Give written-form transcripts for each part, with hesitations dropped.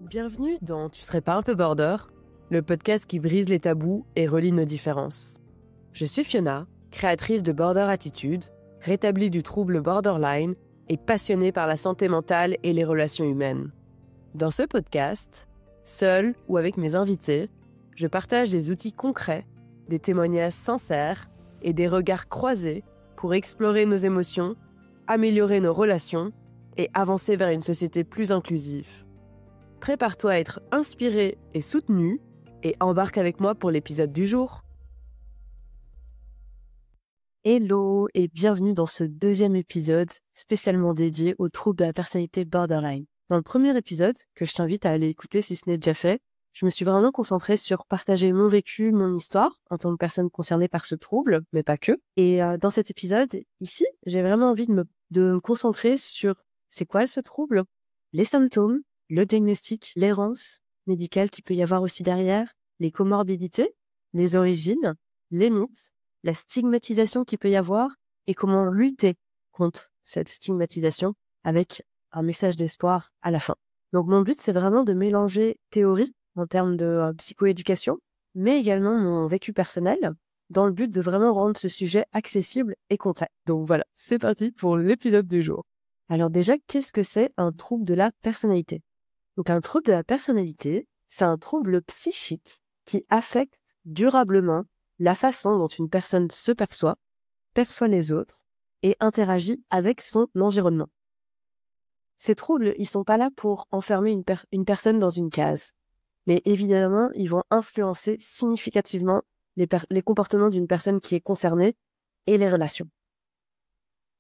Bienvenue dans Tu serais pas un peu border, le podcast qui brise les tabous et relie nos différences. Je suis Fiona, créatrice de Border Attitude, rétablie du trouble borderline et passionnée par la santé mentale et les relations humaines. Dans ce podcast, seule ou avec mes invités, je partage des outils concrets, des témoignages sincères et des regards croisés pour explorer nos émotions, améliorer nos relations et avancer vers une société plus inclusive. Prépare-toi à être inspiré et soutenu et embarque avec moi pour l'épisode du jour. Hello et bienvenue dans ce deuxième épisode spécialement dédié aux troubles de la personnalité borderline. Dans le premier épisode, que je t'invite à aller écouter si ce n'est déjà fait, je me suis vraiment concentrée sur partager mon vécu, mon histoire en tant que personne concernée par ce trouble, mais pas que. Et dans cet épisode, ici, j'ai vraiment envie de me concentrer sur c'est quoi ce trouble, les symptômes, le diagnostic, l'errance médicale qu'il peut y avoir aussi derrière, les comorbidités, les origines, les mythes, la stigmatisation qu'il peut y avoir et comment lutter contre cette stigmatisation avec un message d'espoir à la fin. Donc mon but, c'est vraiment de mélanger théorie en termes de psychoéducation, mais également mon vécu personnel dans le but de vraiment rendre ce sujet accessible et concret. Donc voilà, c'est parti pour l'épisode du jour. Alors déjà, qu'est-ce que c'est un trouble de la personnalité ? Donc un trouble de la personnalité, c'est un trouble psychique qui affecte durablement la façon dont une personne se perçoit les autres et interagit avec son environnement. Ces troubles, ils sont pas là pour enfermer une personne dans une case, mais évidemment, ils vont influencer significativement les comportements d'une personne qui est concernée et les relations.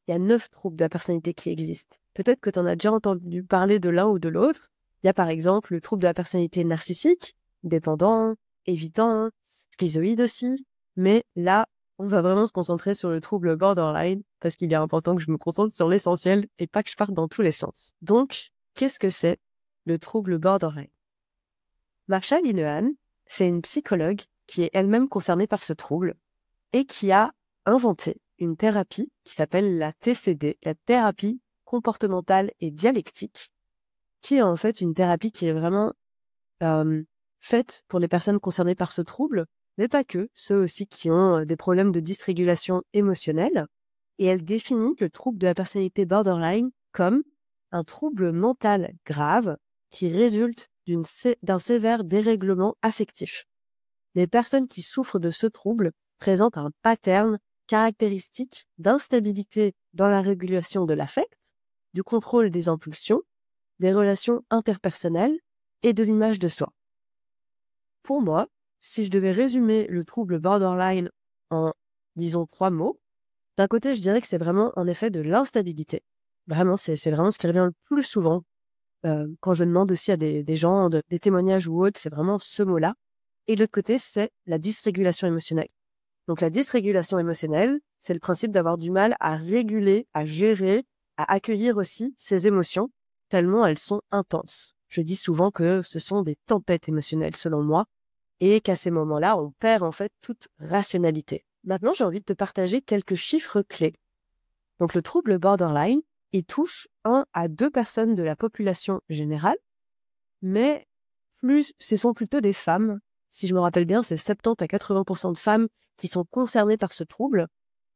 Il y a 9 troubles de la personnalité qui existent. Peut-être que tu en as déjà entendu parler de l'un ou de l'autre. Il y a par exemple le trouble de la personnalité narcissique, dépendant, évitant, schizoïde aussi. Mais là, on va vraiment se concentrer sur le trouble borderline parce qu'il est important que je me concentre sur l'essentiel et pas que je parte dans tous les sens. Donc, qu'est-ce que c'est le trouble borderline ? Marsha Linehan, c'est une psychologue qui est elle-même concernée par ce trouble et qui a inventé une thérapie qui s'appelle la TCD, la thérapie comportementale et dialectique, qui est en fait une thérapie qui est vraiment faite pour les personnes concernées par ce trouble, mais pas que, ceux aussi qui ont des problèmes de dysrégulation émotionnelle. Et elle définit le trouble de la personnalité borderline comme un trouble mental grave qui résulte d'un sévère dérèglement affectif. Les personnes qui souffrent de ce trouble présentent un pattern caractéristique d'instabilité dans la régulation de l'affect, du contrôle des impulsions, des relations interpersonnelles et de l'image de soi. Pour moi, si je devais résumer le trouble borderline en, disons, 3 mots, d'un côté, je dirais que c'est vraiment en effet de l'instabilité. Vraiment, c'est vraiment ce qui revient le plus souvent quand je demande aussi à des gens, des témoignages ou autres, c'est vraiment ce mot-là. Et de l'autre côté, c'est la dysrégulation émotionnelle. Donc la dysrégulation émotionnelle, c'est le principe d'avoir du mal à réguler, à gérer, à accueillir aussi ses émotions, tellement elles sont intenses. Je dis souvent que ce sont des tempêtes émotionnelles selon moi, et qu'à ces moments-là, on perd en fait toute rationalité. Maintenant, j'ai envie de te partager quelques chiffres clés. Donc le trouble borderline, il touche 1 à 2 personnes de la population générale, mais ce sont plutôt des femmes. Si je me rappelle bien, c'est 70 à 80% de femmes qui sont concernées par ce trouble.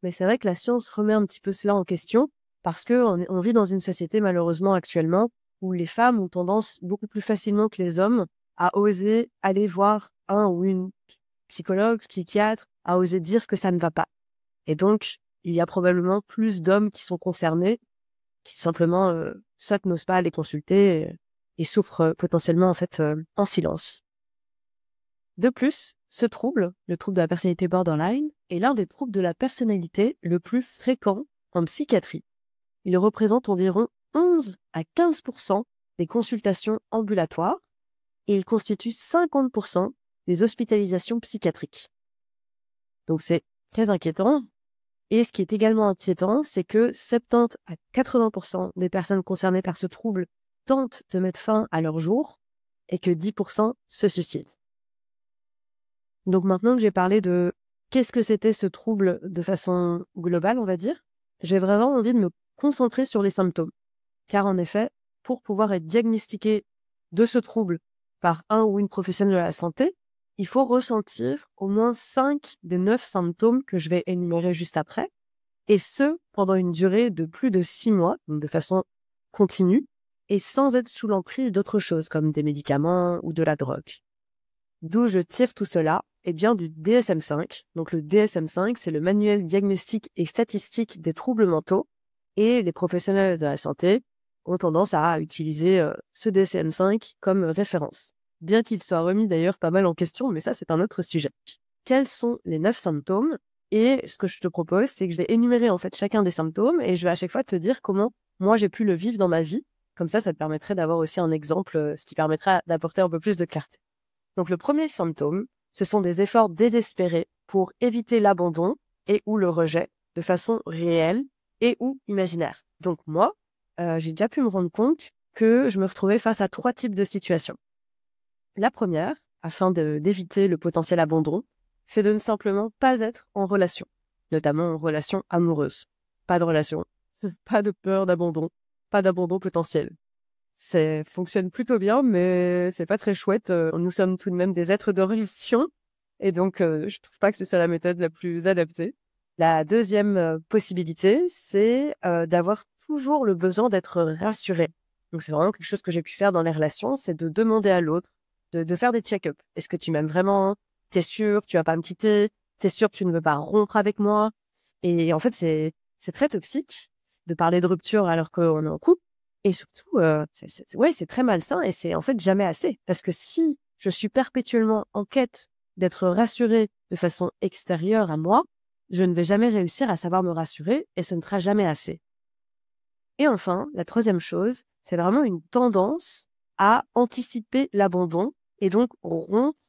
Mais c'est vrai que la science remet un petit peu cela en question parce qu'on vit dans une société malheureusement actuellement où les femmes ont tendance beaucoup plus facilement que les hommes à oser aller voir un ou une psychologue, psychiatre, à oser dire que ça ne va pas. Et donc, il y a probablement plus d'hommes qui sont concernés qui simplement soit n'osent pas les consulter et souffrent potentiellement en fait en silence. De plus, ce trouble, le trouble de la personnalité borderline, est l'un des troubles de la personnalité le plus fréquent en psychiatrie. Il représente environ 11 à 15% des consultations ambulatoires et il constitue 50% des hospitalisations psychiatriques. Donc c'est très inquiétant. Et ce qui est également inquiétant, c'est que 70 à 80% des personnes concernées par ce trouble tentent de mettre fin à leur jour et que 10% se suicident. Donc maintenant que j'ai parlé de qu'est-ce que c'était ce trouble de façon globale, on va dire, j'ai vraiment envie de me concentrer sur les symptômes. Car en effet, pour pouvoir être diagnostiqué de ce trouble par un ou une professionnelle de la santé, il faut ressentir au moins 5 des 9 symptômes que je vais énumérer juste après, et ce, pendant une durée de plus de 6 mois, donc de façon continue, et sans être sous l'emprise d'autres choses, comme des médicaments ou de la drogue. D'où je tire tout cela? Eh bien, du DSM-5. Donc le DSM-5, c'est le manuel diagnostique et statistique des troubles mentaux, et les professionnels de la santé ont tendance à utiliser ce DSM-5 comme référence. Bien qu'il soit remis d'ailleurs pas mal en question, mais ça c'est un autre sujet. Quels sont les 9 symptômes? Et ce que je te propose, c'est que je vais énumérer en fait chacun des symptômes et je vais à chaque fois te dire comment moi j'ai pu le vivre dans ma vie. Comme ça te permettrait d'avoir aussi un exemple, ce qui permettra d'apporter un peu plus de clarté. Donc le premier symptôme, ce sont des efforts désespérés pour éviter l'abandon et ou le rejet de façon réelle et ou imaginaire. Donc moi, j'ai déjà pu me rendre compte que je me retrouvais face à 3 types de situations. La première, afin d'éviter le potentiel abandon, c'est de ne simplement pas être en relation, notamment en relation amoureuse. Pas de relation, pas de peur d'abandon, pas d'abandon potentiel. Ça fonctionne plutôt bien, mais c'est pas très chouette. Nous sommes tout de même des êtres de relation, et donc je trouve pas que ce soit la méthode la plus adaptée. La deuxième possibilité, c'est d'avoir toujours le besoin d'être rassuré. Donc c'est vraiment quelque chose que j'ai pu faire dans les relations, c'est de demander à l'autre, de faire des check-up. Est-ce que tu m'aimes vraiment? T'es sûr que tu vas pas me quitter? T'es sûr que tu ne veux pas rompre avec moi? Et en fait, c'est très toxique de parler de rupture alors qu'on est en couple. Et surtout, c'est très malsain et c'est en fait jamais assez. Parce que si je suis perpétuellement en quête d'être rassurée de façon extérieure à moi, je ne vais jamais réussir à savoir me rassurer et ce ne sera jamais assez. Et enfin, la troisième chose, c'est vraiment une tendance à anticiper l'abandon et donc rompre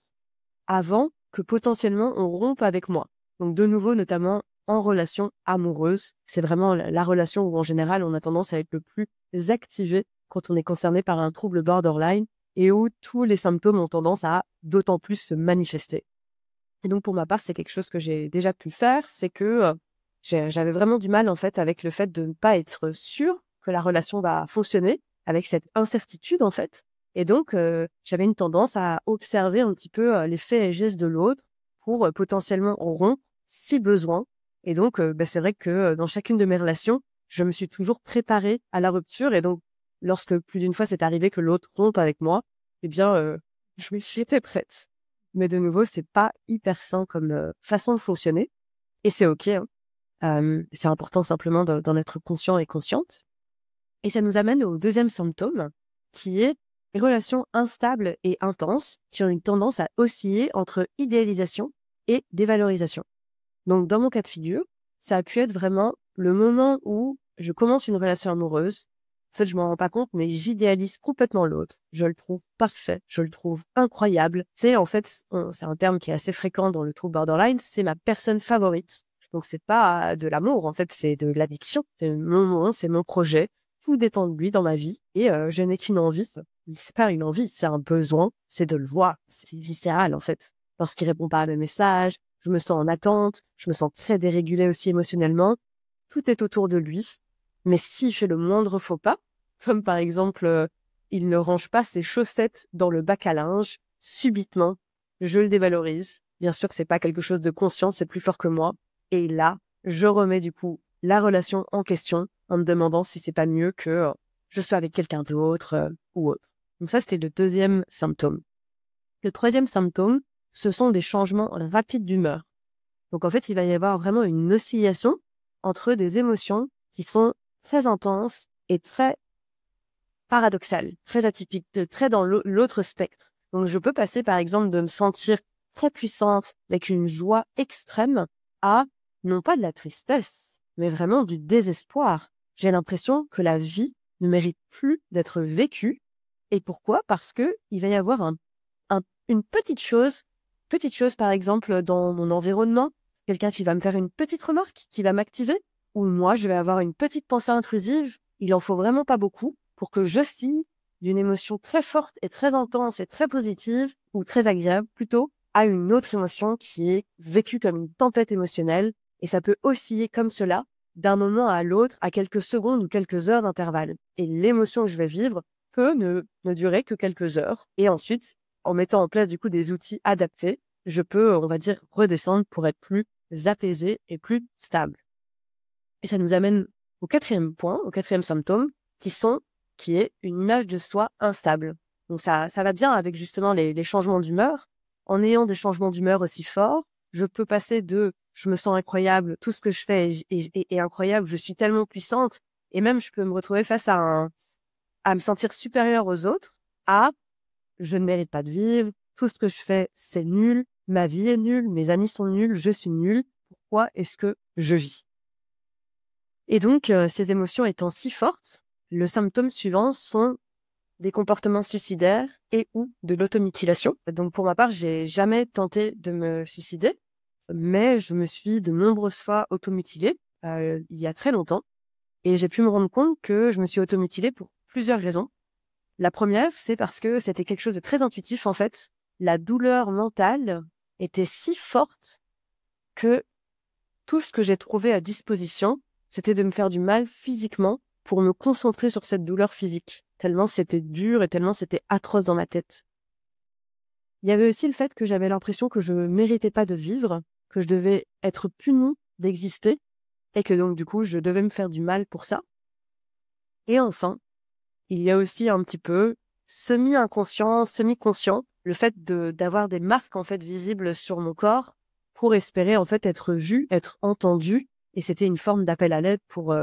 avant que potentiellement on rompe avec moi. Donc de nouveau, notamment en relation amoureuse, c'est vraiment la relation où en général on a tendance à être le plus activé quand on est concerné par un trouble borderline et où tous les symptômes ont tendance à d'autant plus se manifester. Et donc pour ma part, c'est quelque chose que j'ai déjà pu faire, c'est que j'avais vraiment du mal en fait avec le fait de ne pas être sûre que la relation va fonctionner, avec cette incertitude en fait. Et donc j'avais une tendance à observer un petit peu les faits et gestes de l'autre pour potentiellement rompre si besoin. Et donc c'est vrai que dans chacune de mes relations, je me suis toujours préparée à la rupture. Et donc lorsque plus d'une fois c'est arrivé que l'autre rompe avec moi, eh bien j'étais prête. Mais de nouveau, c'est pas hyper sain comme façon de fonctionner. Et c'est OK, hein. C'est important simplement d'en être conscient et consciente. Et ça nous amène au deuxième symptôme, qui est les relations instables et intenses qui ont une tendance à osciller entre idéalisation et dévalorisation. Donc, dans mon cas de figure, ça a pu être vraiment le moment où je commence une relation amoureuse. En fait, je m'en rends pas compte, mais j'idéalise complètement l'autre. Je le trouve parfait, je le trouve incroyable. C'est en fait, c'est un terme qui est assez fréquent dans le trouble borderline, c'est ma personne favorite. Donc, c'est pas de l'amour, en fait, c'est de l'addiction. C'est mon projet. Tout dépend de lui dans ma vie. Et je n'ai qu'une envie. C'est pas une envie, c'est un besoin. C'est de le voir. C'est viscéral, en fait. Lorsqu'il répond pas à mes messages, je me sens en attente, je me sens très dérégulée aussi émotionnellement. Tout est autour de lui. Mais si je fais le moindre faux pas, comme par exemple, il ne range pas ses chaussettes dans le bac à linge, subitement, je le dévalorise. Bien sûr que c'est pas quelque chose de conscient, c'est plus fort que moi. Et là, je remets du coup la relation en question en me demandant si c'est pas mieux que je sois avec quelqu'un d'autre ou autre. Donc ça, c'était le deuxième symptôme. Le troisième symptôme, ce sont des changements rapides d'humeur. Donc en fait, il va y avoir vraiment une oscillation entre des émotions qui sont très intenses et très paradoxales, très atypiques, très dans l'autre spectre. Donc je peux passer par exemple de me sentir très puissante avec une joie extrême à non pas de la tristesse, mais vraiment du désespoir. J'ai l'impression que la vie ne mérite plus d'être vécue. Et pourquoi? Parce que il va y avoir une petite chose par exemple dans mon environnement, quelqu'un qui va me faire une petite remarque, qui va m'activer, ou moi je vais avoir une petite pensée intrusive, il en faut vraiment pas beaucoup pour que j'oscille d'une émotion très forte et très intense et très positive, ou très agréable plutôt, à une autre émotion qui est vécue comme une tempête émotionnelle, et ça peut osciller comme cela, d'un moment à l'autre, à quelques secondes ou quelques heures d'intervalle. Et l'émotion que je vais vivre peut ne durer que quelques heures. Et ensuite, en mettant en place du coup des outils adaptés, je peux, on va dire, redescendre pour être plus apaisé et plus stable. Et ça nous amène au quatrième point, au quatrième symptôme, qui est une image de soi instable. Donc ça va bien avec justement les changements d'humeur. En ayant des changements d'humeur aussi forts, je peux passer de je me sens incroyable, tout ce que je fais est incroyable, je suis tellement puissante, et même je peux me retrouver face à me sentir supérieure aux autres, à je ne mérite pas de vivre, tout ce que je fais c'est nul, ma vie est nulle, mes amis sont nuls, je suis nulle, pourquoi est-ce que je vis? Et donc, ces émotions étant si fortes, le symptôme suivant sont des comportements suicidaires et ou de l'automutilation. Donc, pour ma part, j'ai jamais tenté de me suicider, mais je me suis de nombreuses fois automutilée, il y a très longtemps. Et j'ai pu me rendre compte que je me suis automutilée pour plusieurs raisons. La première, c'est parce que c'était quelque chose de très intuitif, en fait. La douleur mentale était si forte que tout ce que j'ai trouvé à disposition, c'était de me faire du mal physiquement pour me concentrer sur cette douleur physique, tellement c'était dur et tellement c'était atroce dans ma tête. Il y avait aussi le fait que j'avais l'impression que je ne méritais pas de vivre, que je devais être punie d'exister, et que donc du coup, je devais me faire du mal pour ça. Et enfin, il y a aussi un petit peu semi-inconscient, semi-conscient, le fait d'avoir des marques en fait visibles sur mon corps pour espérer en fait être vu, être entendu, et c'était une forme d'appel à l'aide pour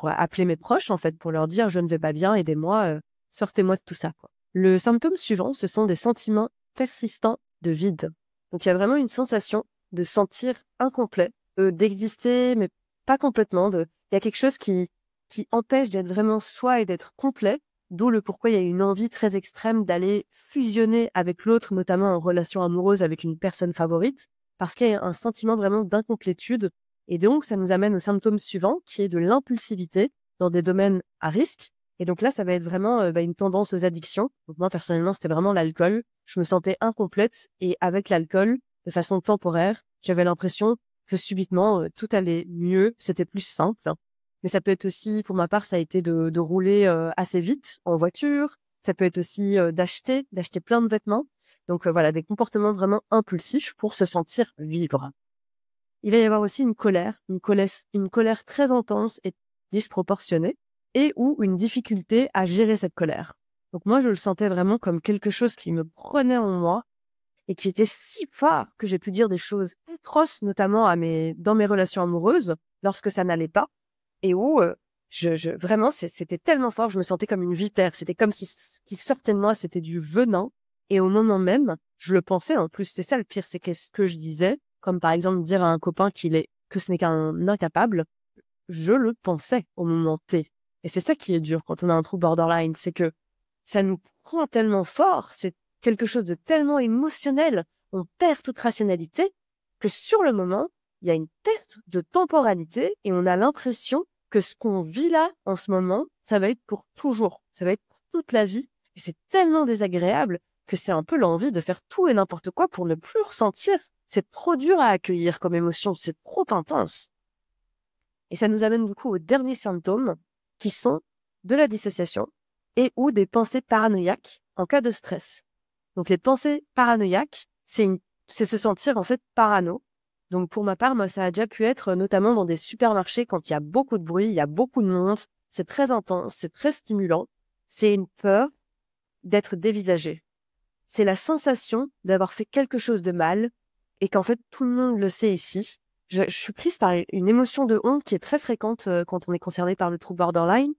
appeler mes proches en fait, pour leur dire je ne vais pas bien, aidez-moi, sortez-moi de tout ça, quoi. Le symptôme suivant, ce sont des sentiments persistants de vide. Donc il y a vraiment une sensation de sentir incomplet, d'exister mais pas complètement. Il y a quelque chose qui empêche d'être vraiment soi et d'être complet, d'où le pourquoi il y a une envie très extrême d'aller fusionner avec l'autre, notamment en relation amoureuse avec une personne favorite, parce qu'il y a un sentiment vraiment d'incomplétude. Et donc, ça nous amène au symptôme suivant, qui est de l'impulsivité dans des domaines à risque. Et donc là, ça va être vraiment une tendance aux addictions. Donc moi, personnellement, c'était vraiment l'alcool. Je me sentais incomplète et avec l'alcool, de façon temporaire, j'avais l'impression que subitement, tout allait mieux, c'était plus simple. Mais ça peut être aussi, pour ma part, ça a été de rouler assez vite en voiture. Ça peut être aussi d'acheter plein de vêtements. Donc voilà, des comportements vraiment impulsifs pour se sentir vivre. Il va y avoir aussi une colère très intense et disproportionnée, et ou une difficulté à gérer cette colère. Donc moi, je le sentais vraiment comme quelque chose qui me prenait en moi et qui était si fort que j'ai pu dire des choses atroces, notamment dans mes relations amoureuses, lorsque ça n'allait pas. Et où vraiment c'était tellement fort, je me sentais comme une vipère, c'était comme si ce qui sortait de moi c'était du venin, et au moment même je le pensais. En plus c'est ça le pire, c'est que ce que je disais, comme par exemple dire à un copain que ce n'est qu'un incapable, je le pensais au moment T. Et c'est ça qui est dur quand on a un trouble borderline, c'est que ça nous prend tellement fort, c'est quelque chose de tellement émotionnel, on perd toute rationalité, que sur le moment il y a une perte de temporalité et on a l'impression que ce qu'on vit là, en ce moment, ça va être pour toujours. Ça va être pour toute la vie. Et c'est tellement désagréable que c'est un peu l'envie de faire tout et n'importe quoi pour ne plus ressentir. C'est trop dur à accueillir comme émotion, c'est trop intense. Et ça nous amène du coup au dernier symptôme, qui sont de la dissociation et ou des pensées paranoïaques en cas de stress. Donc les pensées paranoïaques, c'est se sentir en fait parano. Donc pour ma part, moi, ça a déjà pu être notamment dans des supermarchés quand il y a beaucoup de bruit, il y a beaucoup de monde, c'est très intense, c'est très stimulant. C'est une peur d'être dévisagé. C'est la sensation d'avoir fait quelque chose de mal et qu'en fait tout le monde le sait ici. Je suis prise par une émotion de honte qui est très fréquente quand on est concerné par le trouble borderline,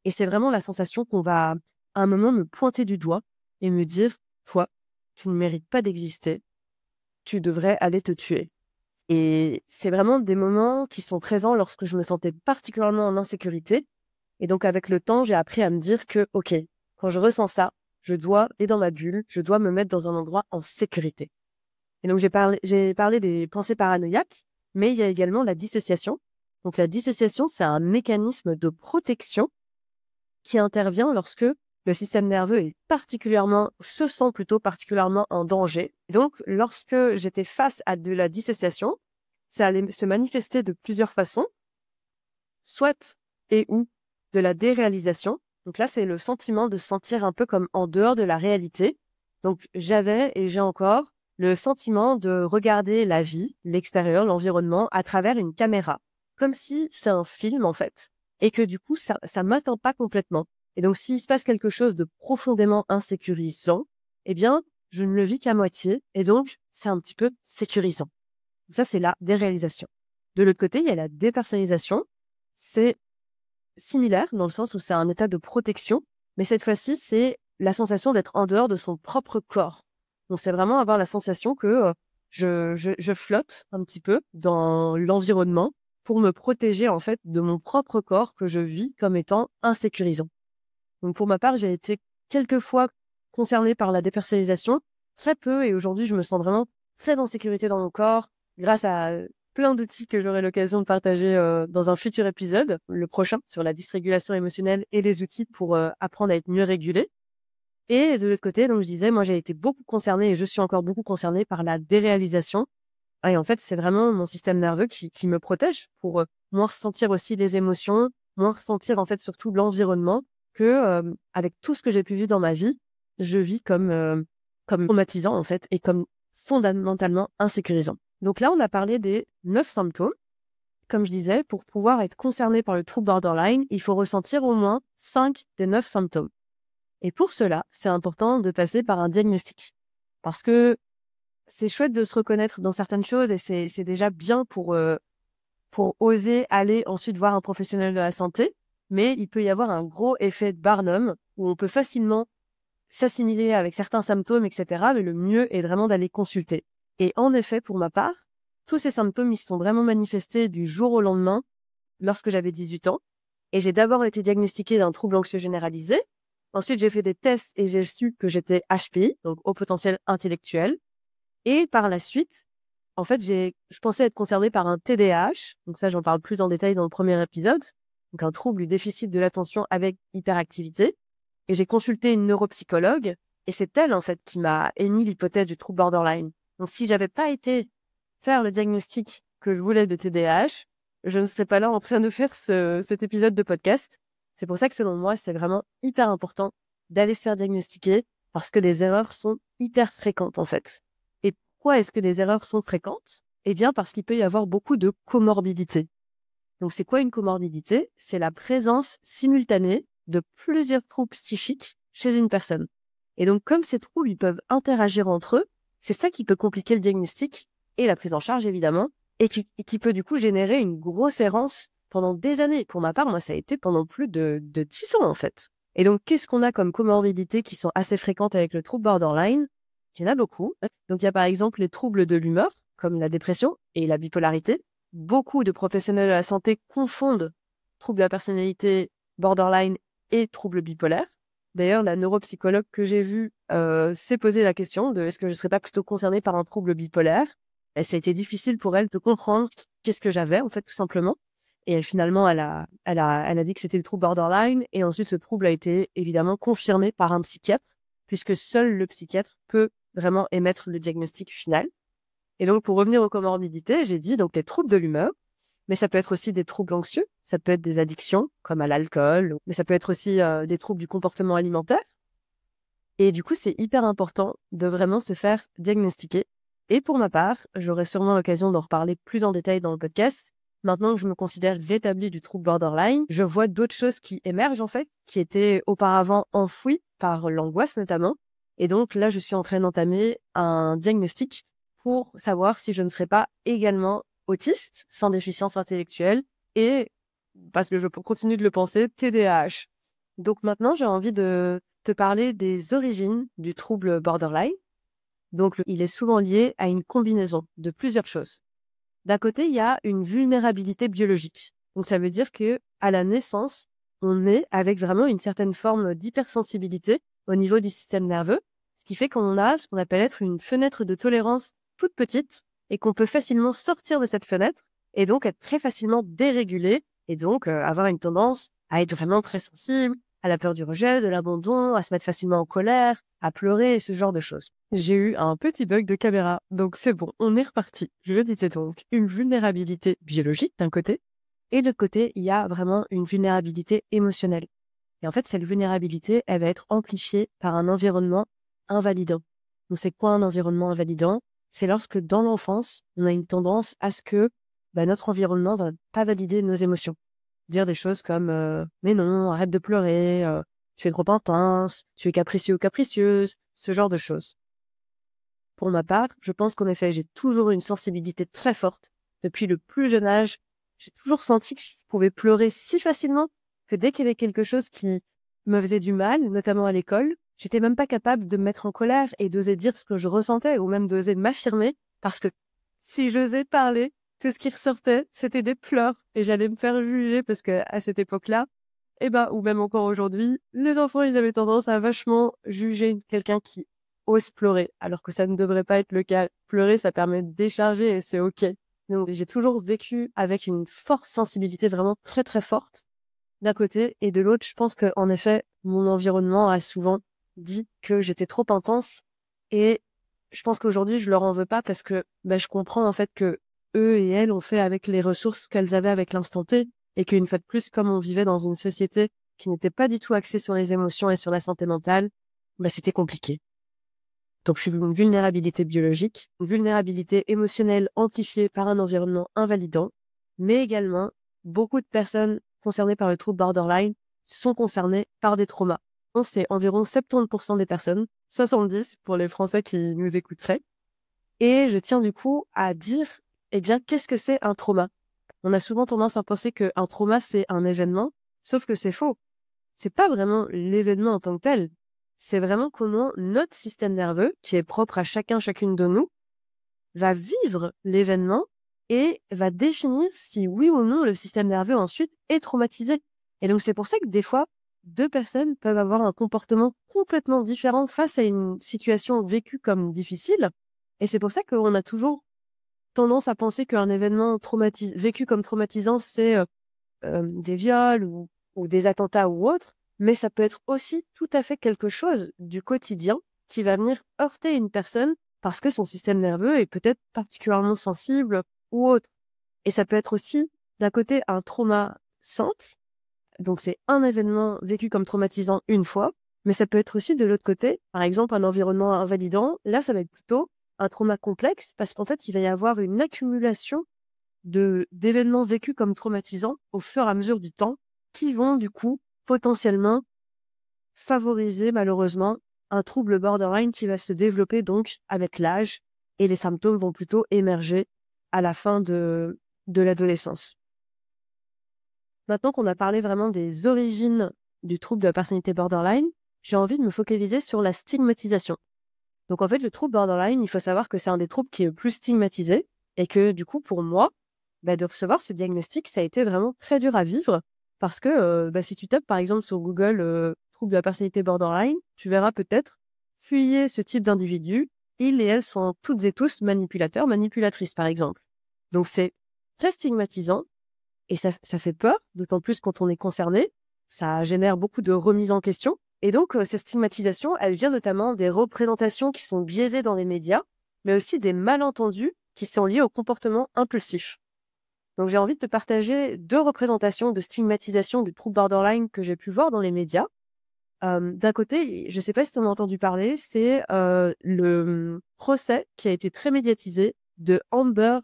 et c'est vraiment la sensation qu'on va à un moment me pointer du doigt et me dire « Toi, tu ne mérites pas d'exister, tu devrais aller te tuer ». Et c'est vraiment des moments qui sont présents lorsque je me sentais particulièrement en insécurité. Et donc, avec le temps, j'ai appris à me dire que, OK, quand je ressens ça, je dois aller dans ma bulle, je dois me mettre dans un endroit en sécurité. Et donc, j'ai parlé des pensées paranoïaques, mais il y a également la dissociation. Donc, la dissociation, c'est un mécanisme de protection qui intervient lorsque le système nerveux se sent plutôt particulièrement en danger. Et donc, lorsque j'étais face à de la dissociation, ça allait se manifester de plusieurs façons, soit et ou de la déréalisation. Donc là, c'est le sentiment de se sentir un peu comme en dehors de la réalité. Donc j'avais et j'ai encore le sentiment de regarder la vie, l'extérieur, l'environnement à travers une caméra. Comme si c'est un film en fait. Et que du coup, ça m'atteint pas complètement. Et donc s'il se passe quelque chose de profondément insécurisant, eh bien, je ne le vis qu'à moitié. Et donc, c'est un petit peu sécurisant. Ça, c'est la déréalisation. De l'autre côté, il y a la dépersonnalisation. C'est similaire dans le sens où c'est un état de protection, mais cette fois-ci, c'est la sensation d'être en dehors de son propre corps. Donc, c'est vraiment avoir la sensation que je flotte un petit peu dans l'environnement pour me protéger, en fait, de mon propre corps que je vis comme étant insécurisant. Donc, pour ma part, j'ai été quelques fois concernée par la dépersonnalisation, très peu, et aujourd'hui, je me sens vraiment très en sécurité dans mon corps, grâce à plein d'outils que j'aurai l'occasion de partager dans un futur épisode, le prochain, sur la dysrégulation émotionnelle et les outils pour apprendre à être mieux régulé. Et de l'autre côté, donc je disais, moi j'ai été beaucoup concernée et je suis encore beaucoup concernée par la déréalisation. Et en fait, c'est vraiment mon système nerveux qui me protège pour moins ressentir aussi les émotions, moins ressentir en fait surtout l'environnement que avec tout ce que j'ai pu vivre dans ma vie, je vis comme traumatisant en fait et comme fondamentalement insécurisant. Donc là, on a parlé des 9 symptômes. Comme je disais, pour pouvoir être concerné par le trouble borderline, il faut ressentir au moins 5 des 9 symptômes. Et pour cela, c'est important de passer par un diagnostic. Parce que c'est chouette de se reconnaître dans certaines choses et c'est déjà bien pour oser aller ensuite voir un professionnel de la santé. Mais il peut y avoir un gros effet de Barnum où on peut facilement s'assimiler avec certains symptômes, etc. Mais le mieux est vraiment d'aller consulter. Et en effet, pour ma part, tous ces symptômes, ils se sont vraiment manifestés du jour au lendemain lorsque j'avais 18 ans. Et j'ai d'abord été diagnostiquée d'un trouble anxieux généralisé. Ensuite, j'ai fait des tests et j'ai su que j'étais HPI, donc haut potentiel intellectuel. Et par la suite, en fait, je pensais être concernée par un TDAH. Donc ça, j'en parle plus en détail dans le premier épisode. Donc un trouble du déficit de l'attention avec hyperactivité. Et j'ai consulté une neuropsychologue. Et c'est elle, en fait, qui m'a émis l'hypothèse du trouble borderline. Donc si j'avais pas été faire le diagnostic que je voulais de TDAH, je ne serais pas là en train de faire cet épisode de podcast. C'est pour ça que selon moi, c'est vraiment hyper important d'aller se faire diagnostiquer parce que les erreurs sont hyper fréquentes, en fait. Et pourquoi est-ce que les erreurs sont fréquentes? Eh bien, parce qu'il peut y avoir beaucoup de comorbidités. Donc, c'est quoi une comorbidité? C'est la présence simultanée de plusieurs troubles psychiques chez une personne. Et donc, comme ces troubles, ils peuvent interagir entre eux, c'est ça qui peut compliquer le diagnostic et la prise en charge, évidemment, et qui peut du coup générer une grosse errance pendant des années. Pour ma part, moi, ça a été pendant plus de 10 ans, en fait. Et donc, qu'est-ce qu'on a comme comorbidités qui sont assez fréquentes avec le trouble borderline? Il y en a beaucoup. Donc, il y a par exemple les troubles de l'humeur, comme la dépression et la bipolarité. Beaucoup de professionnels de la santé confondent trouble de la personnalité borderline et trouble bipolaire. D'ailleurs, la neuropsychologue que j'ai vue s'est posé la question de est-ce que je ne serais pas plutôt concernée par un trouble bipolaire. Et ça a été difficile pour elle de comprendre qu'est-ce que j'avais, en fait, tout simplement. Et finalement, elle a dit que c'était le trouble borderline. Et ensuite, ce trouble a été évidemment confirmé par un psychiatre, puisque seul le psychiatre peut vraiment émettre le diagnostic final. Et donc, pour revenir aux comorbidités, j'ai dit donc les troubles de l'humeur, mais ça peut être aussi des troubles anxieux, ça peut être des addictions, comme à l'alcool, mais ça peut être aussi des troubles du comportement alimentaire. Et du coup, c'est hyper important de vraiment se faire diagnostiquer. Et pour ma part, j'aurai sûrement l'occasion d'en reparler plus en détail dans le podcast. Maintenant que je me considère rétablie du trouble borderline, je vois d'autres choses qui émergent en fait, qui étaient auparavant enfouies par l'angoisse notamment. Et donc là, je suis en train d'entamer un diagnostic pour savoir si je ne serais pas également autiste, sans déficience intellectuelle, et, parce que je continue de le penser, TDAH. Donc maintenant, j'ai envie de te parler des origines du trouble borderline. Donc, il est souvent lié à une combinaison de plusieurs choses. D'un côté, il y a une vulnérabilité biologique. Donc, ça veut dire que à la naissance, on est avec vraiment une certaine forme d'hypersensibilité au niveau du système nerveux, ce qui fait qu'on a ce qu'on appelle être une fenêtre de tolérance toute petite et qu'on peut facilement sortir de cette fenêtre et donc être très facilement dérégulé et donc avoir une tendance à être vraiment très sensible, à la peur du rejet, de l'abandon, à se mettre facilement en colère, à pleurer et ce genre de choses. J'ai eu un petit bug de caméra, donc c'est bon, on est reparti. Je disais donc une vulnérabilité biologique d'un côté, et de l'autre côté, il y a vraiment une vulnérabilité émotionnelle. Et en fait, cette vulnérabilité, elle va être amplifiée par un environnement invalidant. Donc, c'est quoi un environnement invalidant? C'est lorsque, dans l'enfance, on a une tendance à ce que notre environnement va pas valider nos émotions. Dire des choses comme mais non, arrête de pleurer, tu es trop intense, tu es capricieux ou capricieuse, ce genre de choses. Pour ma part, je pense qu'en effet, j'ai toujours eu une sensibilité très forte. Depuis le plus jeune âge, j'ai toujours senti que je pouvais pleurer si facilement que dès qu'il y avait quelque chose qui me faisait du mal, notamment à l'école, j'étais même pas capable de me mettre en colère et d'oser dire ce que je ressentais ou même d'oser m'affirmer parce que si j'osais parler, tout ce qui ressortait, c'était des pleurs et j'allais me faire juger parce que à cette époque-là, ou même encore aujourd'hui, les enfants, ils avaient tendance à vachement juger quelqu'un qui ose pleurer, alors que ça ne devrait pas être le cas. Pleurer, ça permet de décharger et c'est OK. Donc, j'ai toujours vécu avec une forte sensibilité vraiment très, très forte d'un côté. Et de l'autre, je pense qu'en effet, mon environnement a souvent dit que j'étais trop intense. Et je pense qu'aujourd'hui, je leur en veux pas parce que je comprends en fait que eux et elles ont fait avec les ressources qu'elles avaient avec l'instant T. Et qu'une fois de plus, comme on vivait dans une société qui n'était pas du tout axée sur les émotions et sur la santé mentale, c'était compliqué. Donc, je suis une vulnérabilité biologique, une vulnérabilité émotionnelle amplifiée par un environnement invalidant, mais également, beaucoup de personnes concernées par le trouble borderline sont concernées par des traumas. C'est environ 70% des personnes, 70% pour les Français qui nous écouteraient. Et je tiens du coup à dire, qu'est-ce que c'est un trauma? On a souvent tendance à penser qu'un trauma, c'est un événement, sauf que c'est faux. C'est pas vraiment l'événement en tant que tel. C'est vraiment comment notre système nerveux, qui est propre à chacune de nous, va vivre l'événement et va définir si oui ou non le système nerveux ensuite est traumatisé. Et donc c'est pour ça que des fois, deux personnes peuvent avoir un comportement complètement différent face à une situation vécue comme difficile. Et c'est pour ça qu'on a toujours tendance à penser qu'un événement vécu comme traumatisant, c'est des viols ou des attentats ou autres. Mais ça peut être aussi tout à fait quelque chose du quotidien qui va venir heurter une personne parce que son système nerveux est peut-être particulièrement sensible ou autre. Et ça peut être aussi, d'un côté, un trauma simple. Donc, c'est un événement vécu comme traumatisant une fois. Mais ça peut être aussi de l'autre côté, par exemple, un environnement invalidant. Là, ça va être plutôt un trauma complexe parce qu'en fait, il va y avoir une accumulation d'événements vécus comme traumatisants au fur et à mesure du temps qui vont, du coup, potentiellement favoriser malheureusement un trouble borderline qui va se développer donc avec l'âge et les symptômes vont plutôt émerger à la fin de l'adolescence. Maintenant qu'on a parlé vraiment des origines du trouble de la personnalité borderline, j'ai envie de me focaliser sur la stigmatisation. Donc en fait, le trouble borderline, il faut savoir que c'est un des troubles qui est le plus stigmatisé et que du coup, pour moi, de recevoir ce diagnostic, ça a été vraiment très dur à vivre. Parce que si tu tapes par exemple sur Google trouble de la personnalité borderline, tu verras peut-être fuyez ce type d'individu. Ils et elles sont toutes et tous manipulateurs, manipulatrices par exemple. Donc c'est très stigmatisant et ça fait peur, d'autant plus quand on est concerné. Ça génère beaucoup de remises en question. Et donc cette stigmatisation, elle vient notamment des représentations qui sont biaisées dans les médias, mais aussi des malentendus qui sont liés au comportement impulsif. Donc, j'ai envie de te partager deux représentations de stigmatisation du trouble borderline que j'ai pu voir dans les médias. D'un côté, je ne sais pas si tu en as entendu parler, c'est le procès qui a été très médiatisé de Amber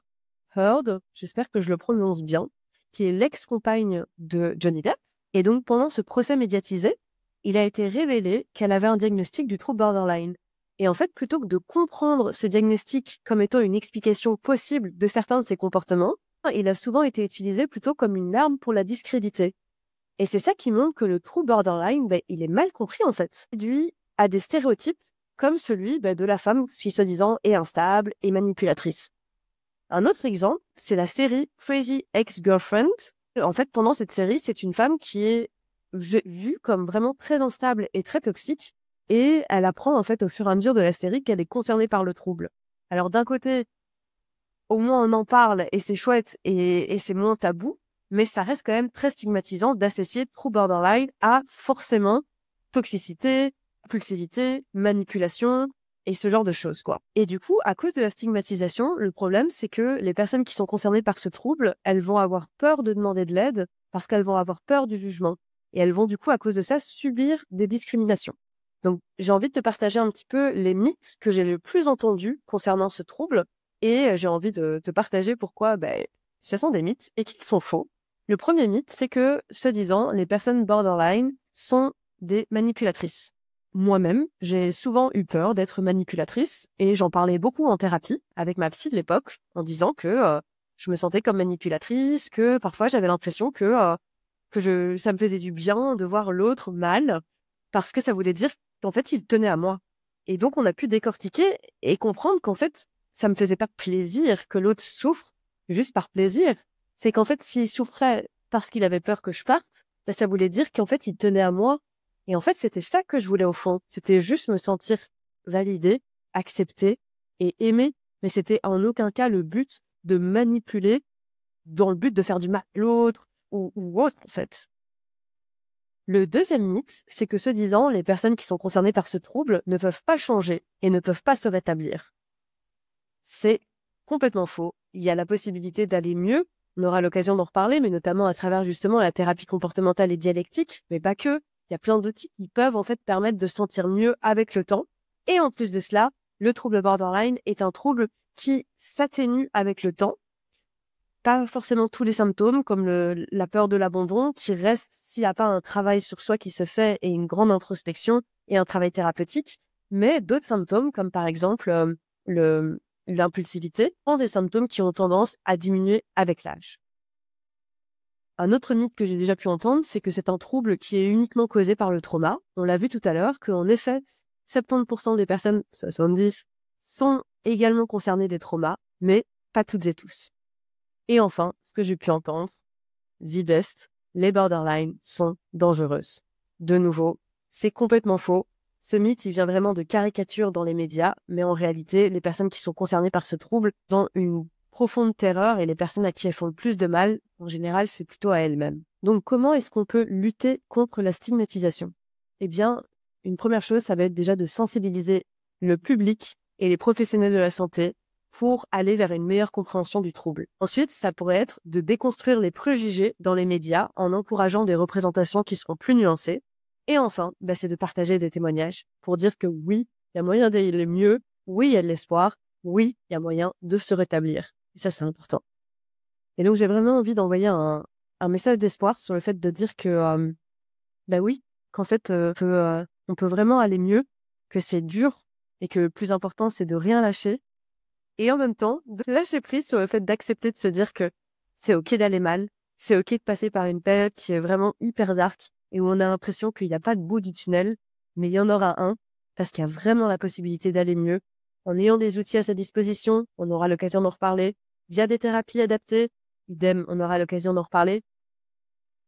Heard, j'espère que je le prononce bien, qui est l'ex-compagne de Johnny Depp. Et donc, pendant ce procès médiatisé, il a été révélé qu'elle avait un diagnostic du trouble borderline. Et en fait, plutôt que de comprendre ce diagnostic comme étant une explication possible de certains de ses comportements, il a souvent été utilisé plutôt comme une arme pour la discréditer. Et c'est ça qui montre que le trouble borderline, il est mal compris en fait. Il réduit à des stéréotypes comme celui de la femme qui soi-disant est instable et manipulatrice. Un autre exemple, c'est la série Crazy Ex-Girlfriend. En fait, pendant cette série, c'est une femme qui est vue comme vraiment très instable et très toxique. Et elle apprend en fait au fur et à mesure de la série qu'elle est concernée par le trouble. Alors d'un côté, au moins on en parle et c'est chouette et c'est moins tabou, mais ça reste quand même très stigmatisant d'associer trouble borderline à forcément toxicité, impulsivité, manipulation et ce genre de choses, quoi. Et du coup, à cause de la stigmatisation, le problème, c'est que les personnes qui sont concernées par ce trouble, elles vont avoir peur de demander de l'aide parce qu'elles vont avoir peur du jugement. et elles vont du coup à cause de ça subir des discriminations. Donc j'ai envie de te partager un petit peu les mythes que j'ai le plus entendus concernant ce trouble et j'ai envie de te partager pourquoi ce sont des mythes et qu'ils sont faux. Le premier mythe, c'est que, se disant, les personnes borderline sont des manipulatrices. Moi-même, j'ai souvent eu peur d'être manipulatrice et j'en parlais beaucoup en thérapie avec ma psy de l'époque en disant que je me sentais comme manipulatrice, que parfois j'avais l'impression que ça me faisait du bien de voir l'autre mal parce que ça voulait dire qu'en fait, il tenait à moi. Et donc, on a pu décortiquer et comprendre qu'en fait, ça me faisait pas plaisir que l'autre souffre juste par plaisir. C'est qu'en fait, s'il souffrait parce qu'il avait peur que je parte, ça voulait dire qu'en fait, il tenait à moi. Et en fait, c'était ça que je voulais au fond. C'était juste me sentir validée, acceptée et aimée. Mais c'était en aucun cas le but de manipuler dans le but de faire du mal à l'autre ou autre, en fait. Le deuxième mythe, c'est que, se disant, les personnes qui sont concernées par ce trouble ne peuvent pas changer et ne peuvent pas se rétablir. C'est complètement faux. Il y a la possibilité d'aller mieux. On aura l'occasion d'en reparler, mais notamment à travers justement la thérapie comportementale et dialectique, mais pas que. Il y a plein d'outils qui peuvent en fait permettre de se sentir mieux avec le temps. Et en plus de cela, le trouble borderline est un trouble qui s'atténue avec le temps. Pas forcément tous les symptômes, comme la peur de l'abandon, qui reste s'il n'y a pas un travail sur soi qui se fait et une grande introspection et un travail thérapeutique, mais d'autres symptômes, comme par exemple l'impulsivité, ont des symptômes qui ont tendance à diminuer avec l'âge. Un autre mythe que j'ai déjà pu entendre, c'est que c'est un trouble qui est uniquement causé par le trauma. On l'a vu tout à l'heure, qu'en effet, 70% des personnes, 70, sont également concernées des traumas, mais pas toutes et tous. Et enfin, ce que j'ai pu entendre, the best, les borderline sont dangereuses. De nouveau, c'est complètement faux. Ce mythe, il vient vraiment de caricatures dans les médias, mais en réalité, les personnes qui sont concernées par ce trouble ont une profonde terreur et les personnes à qui elles font le plus de mal, en général, c'est plutôt à elles-mêmes. Donc, comment est-ce qu'on peut lutter contre la stigmatisation? Eh bien, une première chose, ça va être déjà de sensibiliser le public et les professionnels de la santé pour aller vers une meilleure compréhension du trouble. Ensuite, ça pourrait être de déconstruire les préjugés dans les médias en encourageant des représentations qui seront plus nuancées. Et enfin, c'est de partager des témoignages pour dire que oui, il y a moyen d'aller mieux, oui, il y a de l'espoir, oui, il y a moyen de se rétablir. Et ça, c'est important. Et donc, j'ai vraiment envie d'envoyer un message d'espoir sur le fait de dire que, oui, qu'en fait, on peut vraiment aller mieux, que c'est dur et que le plus important, c'est de rien lâcher. Et en même temps, de lâcher prise sur le fait d'accepter de se dire que c'est OK d'aller mal, c'est OK de passer par une période qui est vraiment hyper dark et où on a l'impression qu'il n'y a pas de bout du tunnel, mais il y en aura un, parce qu'il y a vraiment la possibilité d'aller mieux. En ayant des outils à sa disposition, on aura l'occasion d'en reparler. Via des thérapies adaptées, idem, on aura l'occasion d'en reparler.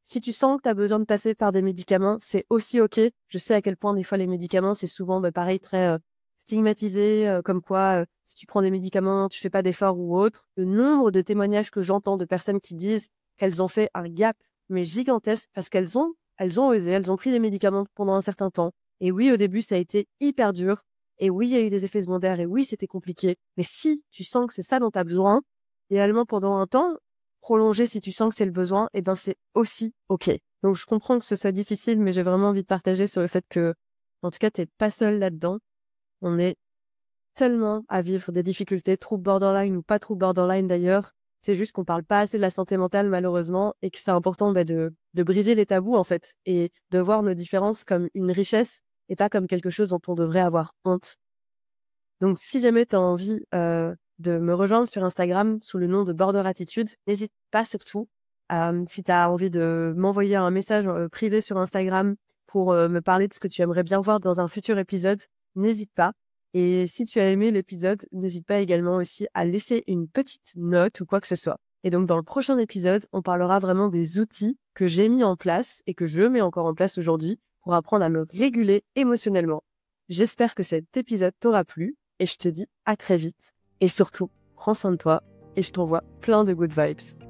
Si tu sens que tu as besoin de passer par des médicaments, c'est aussi OK. Je sais à quel point des fois les médicaments, c'est souvent pareil, très stigmatisé, comme quoi si tu prends des médicaments, tu fais pas d'efforts ou autre. Le nombre de témoignages que j'entends de personnes qui disent qu'elles ont fait un gap, mais gigantesque, parce qu'elles ont osé, elles ont pris des médicaments pendant un certain temps. Et oui, au début, ça a été hyper dur. Et oui, il y a eu des effets secondaires. Et oui, c'était compliqué. Mais si tu sens que c'est ça dont tu as besoin, idéalement pendant un temps, prolonger si tu sens que c'est le besoin, c'est aussi OK. Donc, je comprends que ce soit difficile, mais j'ai vraiment envie de partager sur le fait que, en tout cas, t'es pas seul là-dedans. On est tellement à vivre des difficultés, troubles borderline ou pas troubles borderline d'ailleurs. C'est juste qu'on parle pas assez de la santé mentale, malheureusement, et que c'est important de briser les tabous, en fait, et de voir nos différences comme une richesse et pas comme quelque chose dont on devrait avoir honte. Donc, si jamais tu as envie de me rejoindre sur Instagram sous le nom de Border Attitude, n'hésite pas surtout. Si tu as envie de m'envoyer un message privé sur Instagram pour me parler de ce que tu aimerais bien voir dans un futur épisode, n'hésite pas. Et si tu as aimé l'épisode, n'hésite pas également aussi à laisser une petite note ou quoi que ce soit. Et donc, dans le prochain épisode, on parlera vraiment des outils que j'ai mis en place et que je mets encore en place aujourd'hui pour apprendre à me réguler émotionnellement. J'espère que cet épisode t'aura plu et je te dis à très vite. Et surtout, prends soin de toi et je t'envoie plein de good vibes.